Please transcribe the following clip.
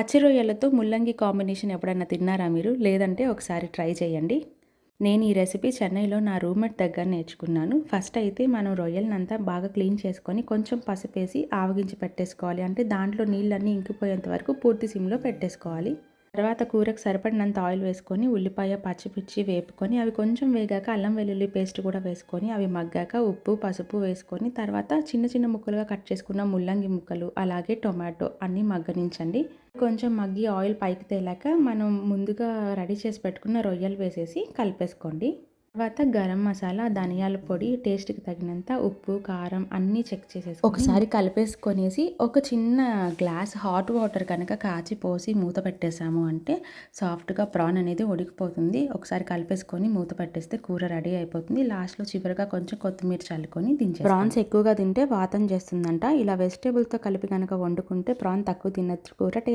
పచ్చి రొయ్యలతో ముల్లంగి కాంబినేషన్ ఎప్పుడైనా తిన్నారా మీరు? లేదంటే ఒకసారి ట్రై చేయండి. నేను ఈ రెసిపీ చెన్నైలో నా రూమ్మేట్ దగ్గర నేర్చుకున్నాను. ఫస్ట్ అయితే మనం రొయ్యలనంతా బాగా క్లీన్ చేసుకొని కొంచెం పసుపేసి ఆవగించి పెట్టేసుకోవాలి. అంటే దాంట్లో నీళ్ళన్నీ ఇంకిపోయేంత వరకు పూర్తి సిమ్‌లో పెట్టేసుకోవాలి. తర్వాత కూరకు సరిపడినంత ఆయిల్ వేసుకొని ఉల్లిపాయ, పచ్చిమిర్చి వేపుకొని అవి కొంచెం వేగాక అల్లం వెల్లుల్లి పేస్ట్ కూడా వేసుకొని అవి మగ్గాక ఉప్పు, పసుపు వేసుకొని తర్వాత చిన్న చిన్న ముక్కలుగా కట్ చేసుకున్న ముల్లంగి ముక్కలు అలాగే టొమాటో అన్నీ మగ్గనించండి. కొంచెం మగ్గి ఆయిల్ పైకి తేలాక మనం ముందుగా రెడీ చేసి పెట్టుకున్న రొయ్యలు వేసేసి కలిపేసుకోండి. తర్వాత గరం మసాలా, ధనియాల పొడి, టేస్ట్‌కి తగినంత ఉప్పు, కారం అన్నీ చెక్ చేసేసుకొని ఒకసారి కలిపేసుకొనేసి ఒక చిన్న గ్లాస్ హాట్ వాటర్ కనుక కాచి పోసి మూత పెట్టేసాము అంటే సాఫ్ట్‌గా ప్రాన్ అనేది ఉడికిపోతుంది. ఒకసారి కలిపేసుకొని మూత పెట్టేస్తే కూర రెడీ అయిపోతుంది. లాస్ట్‌లో చివరగా కొంచెం కొత్తిమీర చల్లుకొని దించేసుకోండి. ప్రాన్స్ ఎక్కువగా తింటే వాతం చేస్తుందంట. ఇలా వెజిటబుల్‌తో కలిపి కనుక వండుకుంటే ప్రాన్ తక్కువ తినొచ్చు కూర